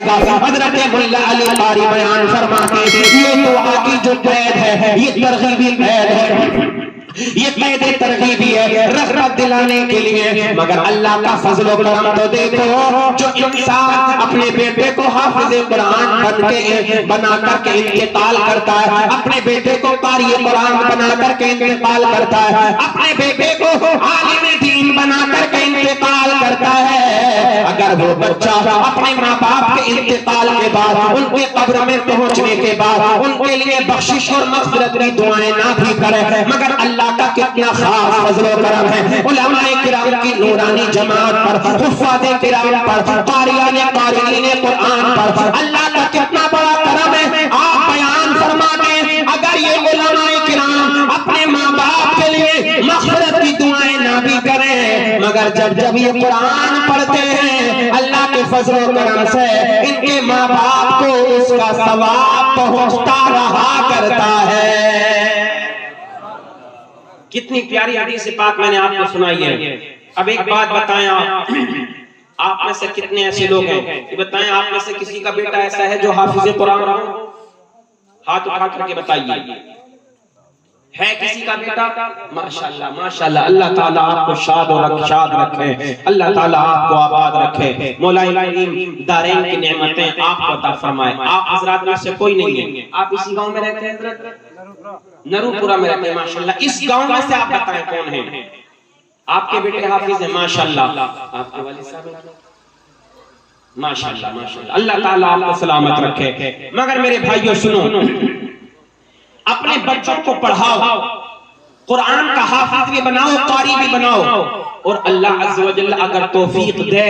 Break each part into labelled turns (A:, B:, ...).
A: گا. حضرت ملا علی قاری بیان فرماتے یہ دعا کی جو قید ہے یہ ترغیبی قید ہے, یہ قید ترغیبی ہے رغبت دلانے کے لیے. مگر اللہ کا فضل و کرم تو دیکھو, جو انسان اپنے بیٹے کو حافظ قرآن بنا کر کے انتقال کرتا ہے, اپنے بیٹے کو قاری قرآن بنا کر کے انتقال کرتا ہے, اپنے بیٹے کو عالم دین بنا کر کے انتقال کرتا ہے, اگر وہ بچہ اپنے ماں باپ کے انتقال کے بعد ان کے قبر میں پہنچنے کے بعد ان کے لیے بخشش اور مغفرت کی دعائیں نہ بھی کرے, مگر اللہ کا کتنا خاص فضل و کرم ہے علماء کرام کی نورانی جماعت پر, حفاظ کرام پر, قاریان قرآن پر اللہ کا کتنا بڑا کرم ہے. آپ بیان فرماتے ہیں اگر یہ علماء کرام اپنے ماں باپ کے لیے مغفرت کی دعائیں نہ بھی کریں, مگر جب یہ قرآن پڑھتے ہیں اللہ کے فضل و کرم سے ان کے ماں باپ کو اس کا ثواب پہنچتا رہا کرتا ہے. کتنی پیاری حدیث پاک میں نے آپ کو سنائی ہے. اب ایک بات بتائیں, آپ میں سے کتنے ایسے لوگ ہیں کہ بتائیں آپ میں سے کسی کا بیٹا ایسا ہے جو حافظ قرآن ہو؟ ہاتھ اٹھا کر کے بتائیے, ہے کسی کا بیٹا؟ ماشاءاللہ ماشاءاللہ, اللہ تعالیٰ آپ کو شاد رکھے, اللہ تعالیٰ آپ کو آباد رکھے, مولا کریم دارین کی نعمتیں آپ کو عطا فرمائے. آپ حضرات میں سے کوئی نہیں ہے, آپ اسی گاؤں میں رہتے ہیں حضرت؟ نرو پورا میں رہتے ہیں ماشاءاللہ. اس گاؤں میں سے آپ بتائیں کون ہیں آپ کے بیٹے حافظ ہیں؟ ماشاءاللہ. آپ کے والد صاحب ماشاءاللہ ماشاءاللہ, اللہ تعالیٰ آپ کو سلامت رکھے. مگر میرے بھائیو سنو, اپنے بچوں کو پڑھاؤ, قرآن کا حافظ بھی بناؤ, قاری بھی بناؤ, اور اللہ عز و جل اگر توفیق دے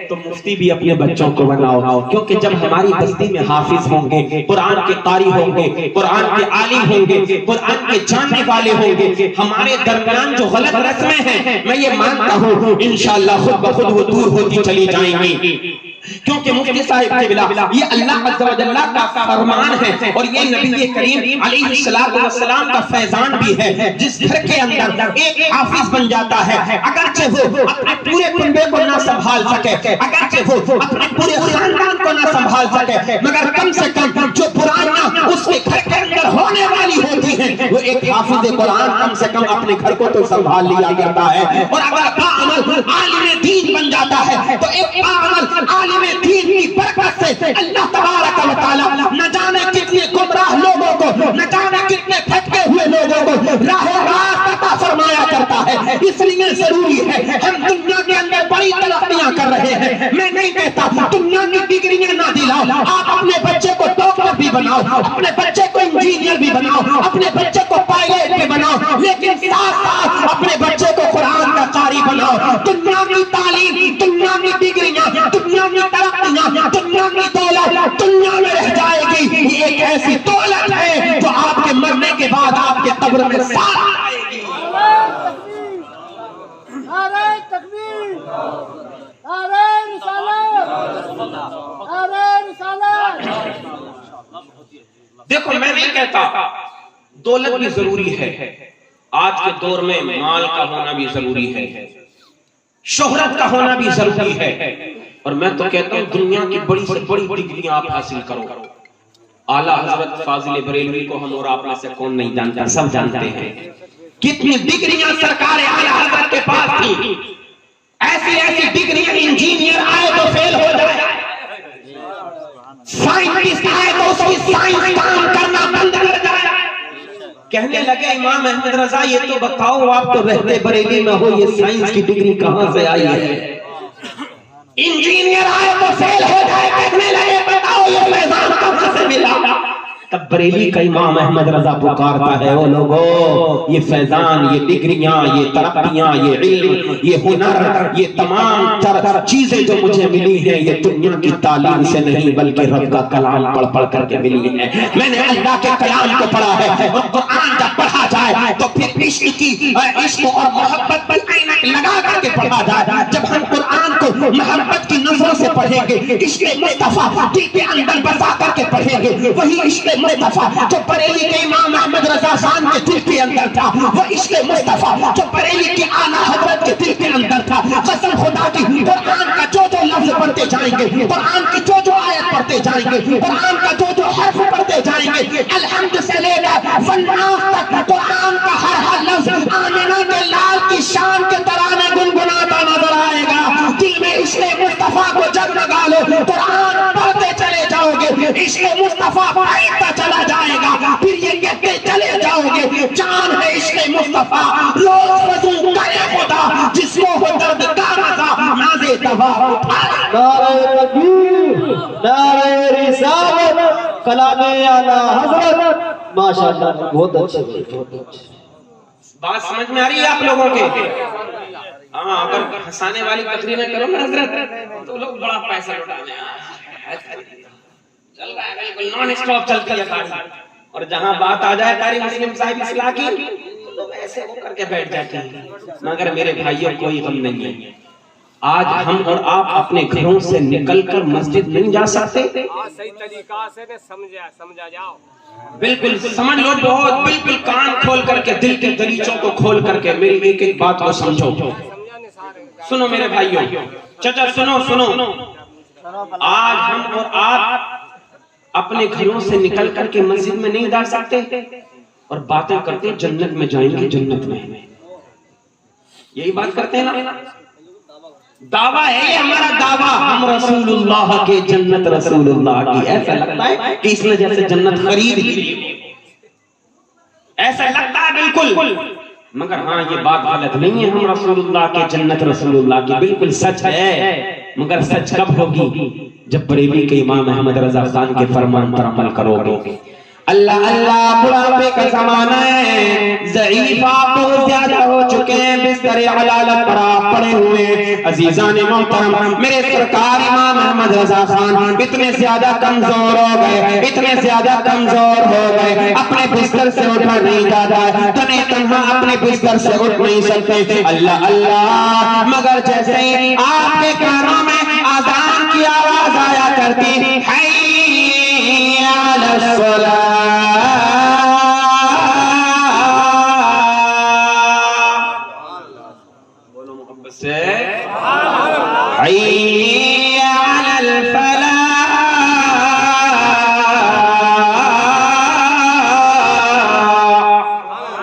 A: تو مفتی بھی اپنے بچوں کو بناؤ, کیونکہ جب ہماری بستی میں حافظ ہوں گے, قرآن کے قاری ہوں گے, قرآن کے عالم ہوں گے, قرآن کے جاننے والے ہوں گے, ہمارے درمیان جو غلط رسمیں ہیں میں یہ مانتا ہوں انشاءاللہ خود بخود وہ دور ہوتی چلی جائیں گی, کیونکہ مفتی صاحب کے بلا یہ اللہ عز و جل کا فرمان ہے اور یہ نبی کریم علیہ السلام کا فیضان بھی ہے. جس گھر کے اندر ایک حافظ بن جاتا ہے, اگرچہ وہ اپنے پورے کنبے کو نہ سنبھال سکے, اگرچہ وہ اپنے پورے خاندان کو نہ سنبھال سکے, مگر کم سے کم جو برائیاں اس کے گھر کے اندر ہونے والی ہوتی ہیں وہ ایک حافظ قرآن کم سے کم اپنے گھر کو تو سنبھال لیا کرتا ہے. اور اگر باعمل عالم دین بن جاتا ہے تو ایک باعمل عالم دین کی برکت سے اللہ تبارک و تعالی نہ جانے کتنے گمراہ لوگوں کو, نہ جانے کتنے بھٹکے ہوئے لوگوں کو راہ راست عطا فرمایا کرتا ہے. اس لیے ضروری ہے ہم دنیا کے اندر بڑی ترقیاں کر رہے ہیں, میں نہیں کہتا دنیا کی ڈگریاں نہ دلاؤ, آپ اپنے بچے کو ڈاکٹر بھی بناؤ, اپنے بچے کو انجینئر بھی بناؤ, اپنے بچے کو پائلٹ بھی بناؤ, لیکن ساتھ ساتھ اپنے بچے کو قرآن کا قاری بناؤ. دنیا کی تعلیم, دنیا کی ڈگریاں, دنیا کی ترقیاں, دنیا کی دولت دنیا میں رہ جائے گی. یہ ایک ایسی دولت ہے جو آپ کے مرنے کے بعد آپ کے قبر میں ساتھ آئے گی.
B: نعرہ تکبیر, نعرہ رسالت, نعرہ رسالت.
A: دیکھو میں نہیں کہتا دولت بھی ضروری ہے, آج کے دور میں مال کا ہونا بھی ضروری ہے, شہرت کا ہونا بھی ضروری ہے, اور میں تو کہتا ہوں دنیا کی بڑی سے بڑی ڈگریاں آپ حاصل کرو. اعلیٰ حضرت فاضل بریلوی کو ہم اور آپ میں سے کون نہیں جانتا, سب جانتے ہیں کتنی ڈگریاں سرکار اعلیٰ حضرت کے پاس تھی. ایسی ڈگریاں انجینئر آئے تو فیل ہو جائے, سائنٹسٹ آئے تو اس کی سائنس کام کرنا بند کر جائے. کہنے لگے امام احمد رضا یہ تو بتاؤ آپ تو رہتے بریلی میں ہو, یہ سائنس کی ڈگری کہاں سے آئی ہے؟ انجینئر آئے تو فیل ہو جائے, کہنے لگے بتاؤ یہ فیضان کہاں سے ملا؟ تب بریلی کا امام احمد رضا پکارتا ہے او لوگو یہ فیضان, یہ ڈگریاں, یہ ترقیاں, یہ علم, یہ ہنر, یہ تمام چیزیں جو مجھے ملی ہیں یہ دنیا کی تعلیم سے نہیں بلکہ رب کا کلام پڑھ پڑھ کر کے ملی ہے. میں نے اللہ کے کلام کو پڑھا ہے, اور قرآن جب پڑھا جائے تو پھر عشق اور محبت پر عینک لگا کر کے پڑھا جائے. جب ہم قرآن کو محبت کی نظروں سے پڑھیں گے, عشق مصطفیٰ دل کے اندر بسا کر کے پڑھیں گے, وہی عشق مصطفیٰ جو بریلی کے امام احمد رضا خان کے دل کے اندر تھا, وہ عشق مصطفیٰ جو بریلی کے اعلیٰ حضرت کے دل کے اندر تھا. قسم خدا کی قرآن کا جو لفظ پڑھتے جائیں گے, قرآن کی جو آیت پڑھتے جائیں گے، قرآن کا جو حرف پڑھتے جائیں گے، الحمد سے لے کر والناس تک قرآن کا ہر لفظ آمنہ کے لال کی شان کے ترانے گنگناتا نظر آئے گا۔ دل میں عشق مصطفیٰ کو جگمگا لو، قرآن پڑھتے چلے جاؤ گے، عشق مصطفیٰ بڑھتا چلا جائے گا، پھر یہ کہتے چلے جاؤ گے جان ہے عشق مصطفیٰ، روز وضو کرے خدا جس کو ہو درد کا مزہ نازے دوا اٹھائے۔
C: نعرہ تکبیر، نعرہ رسالت، کلام اعلیٰ حضرت، ماشاءاللہ بہت اچھے بہت اچھے۔
A: بات سمجھ میں آ رہی ہے آپ لوگوں کے؟ ہاں اگر ہنسانے والی تقریریں کرو نا حضرت تو لوگ بڑا پیسہ لٹانے چل رہا ہے، بالکل نان اسٹاپ چلتی ہے گاڑی، اور جہاں بات آ جائے قاری مسلم صاحب اصلاح کی تو لوگ ایسے ہو کر کے بیٹھ جاتے ہیں۔ مگر میرے بھائیوں کوئی غم نہیں ہے، آج ہم اور آپ اپنے گھروں سے نکل کر مسجد نہیں جا سکتے؟
D: صحیح طریقہ سے سمجھا جاؤ،
A: بالکل سمجھ لو، بہت بالکل کان کھول کر کے دل کے دریچوں کو کھول کر کے میری ایک ایک بات کو سمجھو۔ سنو میرے بھائیوں، چچا سنو، آج ہم اور آپ اپنے گھروں سے نکل کر کے مسجد میں نہیں جا سکتے اور باتیں کرتے جنت میں جائیں گے، جنت میں یہی بات کرتے ہیں نا؟ دعویٰ ہے یہ ہمارا دعویٰ، ہم رسول اللہ کے جنت رسول اللہ کی، ایسا لگتا ہے کہ اس نے جیسے جنت خرید لی، ایسا لگتا ہے بالکل، مگر ہاں یہ بات غلط نہیں ہے، ہم رسول اللہ کے جنت رسول اللہ کی، بالکل سچ ہے، مگر سچ کب ہوگی؟ جب بریلی کے امام احمد رضا خان کے فرمان پر عمل کرو گے۔ اللہ اللہ، بڑھاپے کا زمانہ ہے، ضعیف آپ بہت زیادہ ہو چکے ہیں، بستر علالت پر آپ پڑے ہوئے، عزیزان محترم میرے سرکار امام احمد رضا خان اتنے زیادہ کمزور ہو گئے، اتنے زیادہ کمزور ہو گئے، اپنے بستر سے اٹھا نہیں جاتا، تنہا تنہا اپنے بستر سے اٹھ نہیں سکتے۔ اللہ اللہ، مگر جیسے ہی آپ کے کانوں میں اذان کی آواز آیا کرتی، حی علی الصلاۃ، بولو محبت سے، حی علی الفلاح،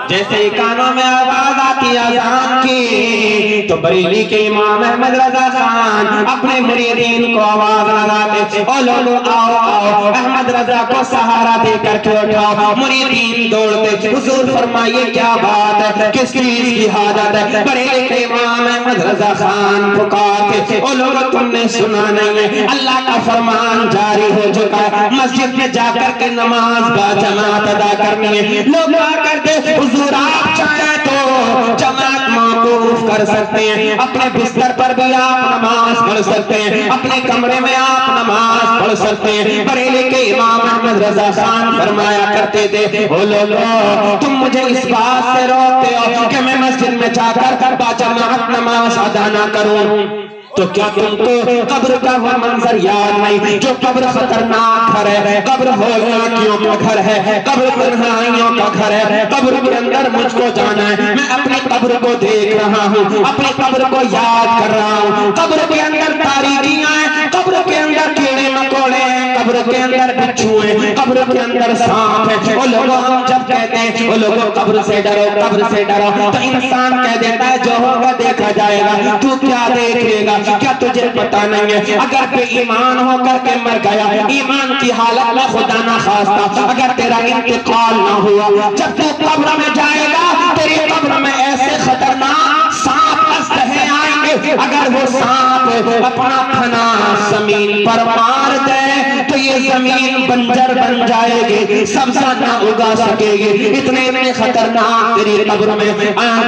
A: جیسے ہی کانوں میں آواز آتی اذان کی تو بریلی کے امام احمد رضا خان اپنے مریدین کو آواز لگاتے تھے، او لوگو آؤ آؤ، احمد رضا کو سہارا دے کر کے اٹھاؤ، مریدین دوڑتے تھے، حضور فرمائیے کیا بات ہے، کس چیز کی حاجت ہے؟ بریلی کے امام احمد رضا خان پکارتے تھے، او لوگو تم نے سنا نہیں ہے، اللہ کا فرمان جاری ہو چکا ہے، مسجد میں جا کر کے نماز با جماعت ادا کرنی ہے، لوگ آ کر کے حضور آپ چاہیں تو جماعت موقوف کر سکتے ہیں، اپنے بستر پر بھی آپ نماز پڑھ سکتے ہیں، اپنے کمرے میں آپ نماز پڑھ سکتے ہیں۔ بریلی کے امام احمد رضا خان فرمایا کرتے تھے، او لوگو تم مجھے اس بات سے روکتے ہو کہ میں مسجد میں جا کر با جماعت نماز ادا نہ کروں، تو کیا تم کو قبر کا وہ منظر یاد نہیں جو قبر خطرناک گھر ہے، قبر ہولناکیوں کا گھر ہے، قبر تنہائیوں کا گھر ہے، قبر کے اندر مجھ کو جانا ہے، میں اپنی قبر کو دیکھ رہا ہوں، اپنی قبر کو یاد کر رہا ہوں، قبر کے اندر تاریکیاں ہیں، قبر کے اندر کیڑے مکوڑے ہیں، قبر کے اندر بچھو ہیں، قبر کے اندر سانپ ہیں۔ وہ لوگوں ہم جب کہتے ہیں وہ لوگوں قبر سے ڈرو، قبر سے ڈرو، تو انسان کہہ دیتا ہے جو ہوگا دیکھا جائے گا، تو کیا دیکھے گا؟ کیا تجھے پتا نہیں ہے اگر بے ایمان ہو کر کے مر گیا، ایمان کی حالت میں خدا نہ خواستہ اگر تیرا انتقال نہ ہوا، جب تو قبر میں جائے گا تیری قبر میں ایسے خطرناک سانپ اسدہے آئیں گے، اگر وہ سانپ اپنا تھنا زمین پر مار دے تو یہ زمین بنجر بن جائے گی، سبزہ نہ اگا سکے گی، اتنے خطرناک تیری قبر میں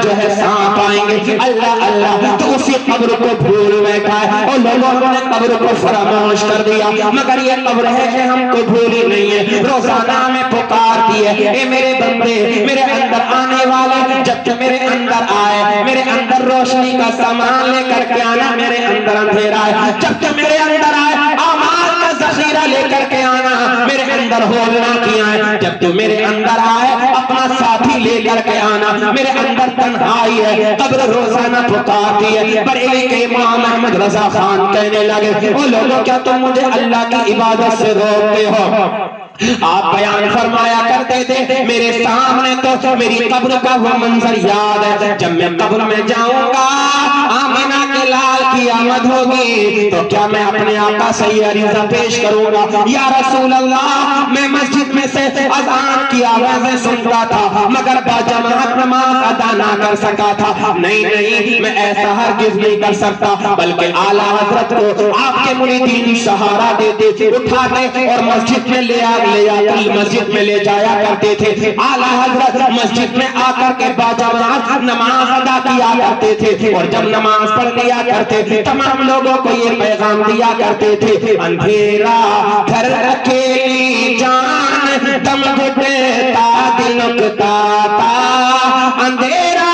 A: جو ہے سانپ آئیں گے۔ اللہ اللہ، تو اسی قبر کو بھول بیٹھا ہے، اور لوگوں نے قبر کو فراموش کر دیا، مگر یہ قبر ہے کہ ہم کو بھولی نہیں ہے، روزانہ میں پکارتی ہے، اے میرے بندے میرے اندر آنے والے، جب کہ میرے اندر آئے، میرے اندر روشنی کا سامان لے کر کے آنا، میرے اندر اندھیرا ہے، جب کہ میرے اندر آئے اعمال کا ذخیرہ لے کر کے آنا، میرے اندر ہولنا کیا ہے، جب تو میرے اندر آئے اپنا ساتھی لے کر کے آنا، میرے اندر تنہائی ہے، قبر روزانہ پکارتی ہے۔ بریلی کے امام احمد رضا خان کہنے لگے او لوگوں کیا تم مجھے اللہ کی عبادت سے روکتے ہو؟ آپ بیان فرمایا کرتے تھے میرے سامنے تو میری قبر کا وہ منظر یاد ہے، جب میں قبر میں جاؤں گا آمنہ کے لال کی آمد ہوگی تو کیا میں اپنے آقا سے یہ عریضہ پیش کروں گا یا رسول اللہ میں مسجد میں سے اذان کی آوازیں سنتا تھا مگر باجماعت نماز ادا نہ کر سکا تھا، نہیں میں ایسا ہرگز نہیں کر سکتا، بلکہ اعلیٰ حضرت کو آپ کے مریدین سہارا دیتے اٹھاتے اور مسجد میں مسجد میں لے جایا کرتے تھے۔ اعلیٰ حضرت مسجد میں آ کر کے باجماعت نماز ادا کیا کرتے تھے اور جب نماز پڑھ لیا کرتے تھے تمام لوگوں کو یہ پیغام دیا کرتے تھے اندھیرا گھر اکیلی جان دم گھٹتا دل اکتا تا، اندھیرا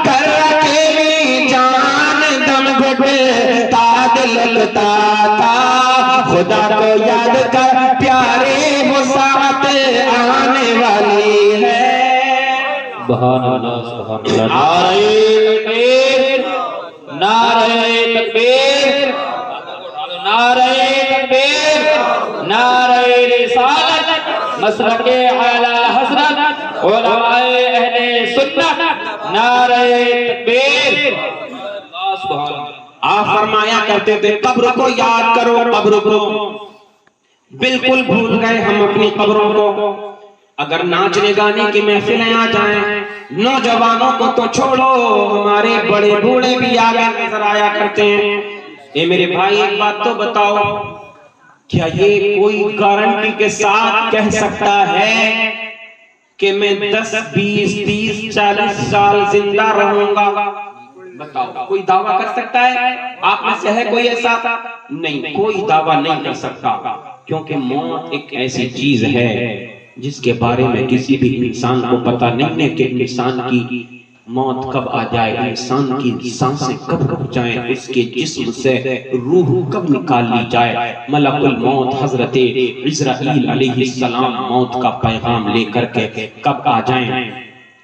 A: گھر اکیلی جان دم گھٹتا دل اکتا تا، خدا کو یاد کر پیارے وہ ساعت آنے والی ہے۔
C: سبحان اللہ سبحان اللہ، نعرہ تکبیر، نعرہ تکبیر، نعرہ رسالت، مسلک اعلیٰ حضرت علماء اہل سنت، نعرہ تکبیر، سبحان اللہ۔
A: آپ فرمایا کرتے تھے قبر کو یاد کرو، قبر کو بالکل بھول گئے ہم اپنی قبروں کو۔ اگر ناچنے گانے کی محفلیں آ جائیں نوجوانوں کو تو چھوڑو، ہمارے بڑے بوڑھے بھی آگے نظر آیا کرتے ہیں۔ اے میرے بھائی ایک بات تو بتاؤ، کیا یہ کوئی گارنٹی کے ساتھ کہہ سکتا ہے کہ میں 10 20 30 40 سال زندہ رہوں گا؟ بتاؤ کوئی دعویٰ کر سکتا ہے؟ آپ میں سے ہے کوئی ایسا؟ نہیں، کوئی دعویٰ نہیں کر سکتا، کیونکہ موت ایک ایسی چیز ہے جس کے بارے میں کسی بھی انسان کو پتہ نہیں ہے کہ انسان کی موت کب آ جائے، انسان کی سانسیں کب رک جائیں، اس کے جسم سے روح کب نکال لی جائے۔ ملک الموت حضرت عزرائیل علیہ السلام موت کا پیغام لے کر کے کب آ جائیں،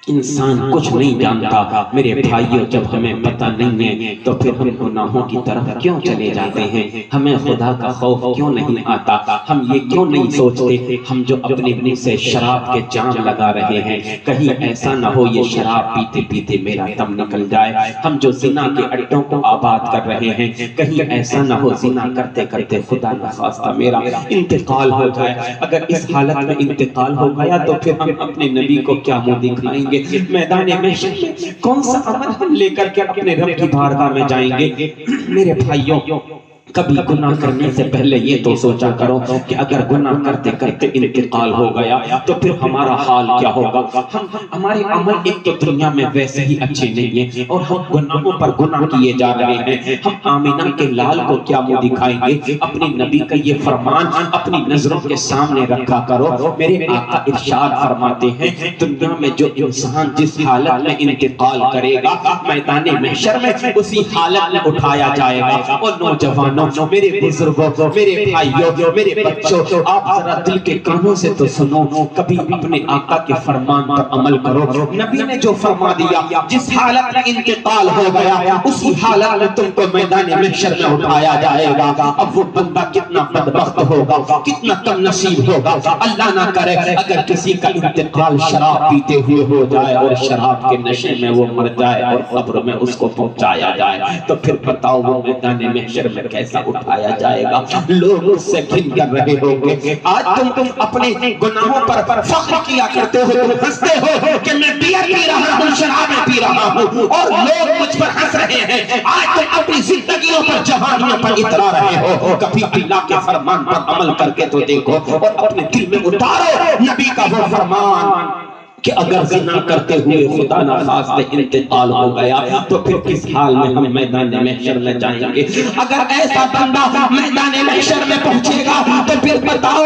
A: انسان کچھ نہیں جانتا۔ میرے بھائیوں جب ہمیں پتہ نہیں ہے تو پھر ہم گناہوں کی طرف کیوں چلے جاتے ہیں؟ ہمیں خدا کا خوف کیوں نہیں آتا؟ ہم یہ کیوں نہیں سوچتے ہم جو اپنے منہ سے شراب کے جام لگا رہے ہیں کہیں ایسا نہ ہو یہ شراب پیتے پیتے میرا دم نکل جائے؟ ہم جو زنا کے اڈوں کو آباد کر رہے ہیں کہیں ایسا نہ ہو زنا کرتے کرتے خدا نخواستہ میرا انتقال ہو جائے؟ اگر اس حالت میں انتقال ہو گیا تو پھر ہم اپنے نبی کو کیا منہ دکھائیں گے؟ میدان محشر میں کون سا عمل ہم لے کر کے اپنے رب کی بارگاہ میں جائیں گے؟ میرے بھائیوں کبھی گناہ کرنے سے پہلے یہ تو سوچا کرو کہ اگر گناہ کرتے کرتے انتقال ہو گیا تو پھر ہمارا حال کیا ہوگا؟ ہمارے عمل ایک تو دنیا میں ویسے ہی اچھے نہیں ہیں اور ہم گناہوں پر گناہ کیے جا رہے ہیں۔ ہم آمنہ کے لال کو کیا منہ دکھائیں گے؟ اپنے نبی کا یہ فرمان اپنی نظروں کے سامنے رکھا کرو۔ میرے آقا ارشاد فرماتے ہیں دنیا میں جو انسان جس حالت میں انتقال کرے گا میدان محشر میں اسی حالت میں اٹھایا جائے گا۔ اور نوجوان میرے بزرگوں، میرے بھائیوں، میرے بچوں، آپ ذرا دل کے کانوں سے تو سنو، کبھی اپنے آقا کے فرمان پر عمل کرو۔ نبی نے جو فرما دیا جس حالت میں انتقال ہو گیا اسی حالت میں تم کو میدان محشر میں اٹھایا جائے گا۔ اب وہ بندہ کتنا بدبخت ہوگا، کتنا کم نصیب ہوگا۔ اللہ نہ کرے اگر کسی کا انتقال شراب پیتے ہوئے ہو جائے اور شراب کے نشے میں وہ مر جائے اور قبر میں اس کو پہنچایا جائے تو پھر بتاؤ وہ میدان محشر میں کیسا اٹھایا جائے گا؟ لوگ اس سے گھن کر رہے ہوں گے۔ آج تم اپنے گناہوں پر فخر کیا کرتے ہو، تم ہنستے ہو کہ میں بیئر پی رہا ہوں، شرابیں پی رہا ہوں اور لوگ مجھ پر ہنس رہے ہیں۔ آج تم اپنی زندگیوں پر جہانیوں پر اترا رہے ہو، کبھی اللہ کے فرمان پر عمل کر کے تو دیکھو اور اپنے دل میں اتارو نبی کا وہ فرمان کہ اگر زنا کرتے ہوئے خدا نخواستہ انتقال ہو گیا تو پھر کس حال میں ہم میدان محشر میں جائیں گے؟ اگر ایسا بندہ میدان محشر میں پہنچے گا تو پھر بتاؤ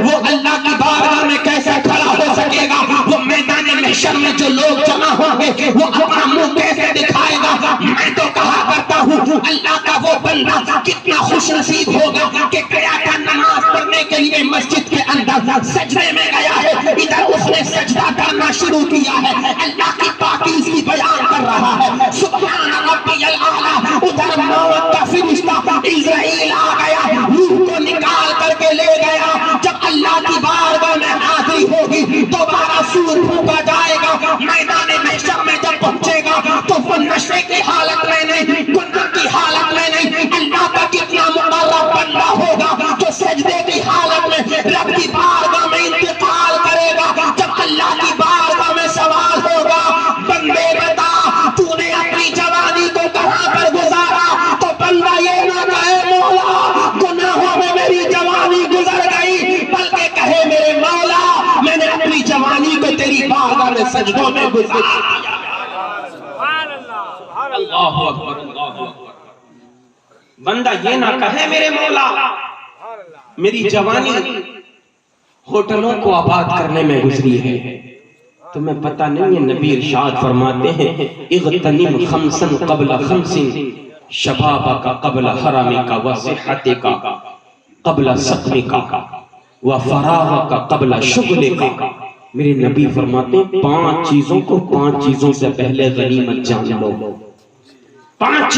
A: وہ اللہ کی بارگاہ میں کیسے کھڑا ہو سکے گا؟ وہ میدان محشر میں جو لوگ جمع ہوں گے وہ اپنا منہ کیسے دکھائے گا؟ میں تو کہا کرتا ہوں اللہ کا وہ بندہ کتنا خوش نصیب ہوگا کہ گیا تھا نماز پڑھنے کے لیے مسجد کے اندر سجدے میں گیا ہے، ادھر اس نے سجدہ کرنا کرنا شروع کیا ہے، اللہ کی پاکیزگی بیان کر رہا ہے، سبحان ربی الاعلی۔ ادھر موت کا فرشتہ اسرائیل آ گیا، روح کو نکال کر کے لے گیا۔ جب اللہ کی بارگاہ میں حاضری ہوگی دوبارہ سور پھونکا جائے گا، میدان محشر میں جب پہنچے گا تو وہ نشے کی حالت میں نہیں، گناہ کی حالت میں نہیں، اللہ کا کتنا مقرب بندہ ہوگا جو سجدے کی حالت میں رب کی بارگاہ میں انتقال کرے گا۔ جب اللہ کی بارگاہ میں سوال ہوگا، بندے بتا تو نے اپنی جوانی کو کہاں پر گزارا، تو بندہ یہ نہ کہے مولا گناہوں میں میری جوانی گزر گئی، بلکہ کہے میرے مولا میں نے اپنی جوانی کو تیری بارگاہ میں سجدوں میں گزارا۔ اللہ اکبر، اللہ اکبر۔ بندہ یہ نہ کہے میرے مولا میری جوانی ہوٹلوں کو آباد کرنے میں گزری ہے۔ تمہیں پتہ نہیں ہے نبی ارشاد فرماتے ہیں اغتنم خمسن قبل خمسن، شبابک قبل حرمک وصحتک قبل سقمک وفراغک قبل شغلک۔ میرے نبی فرماتے ہیں 5 چیزوں کو 5 چیزوں سے پہلے غنیمت جان لو۔ 5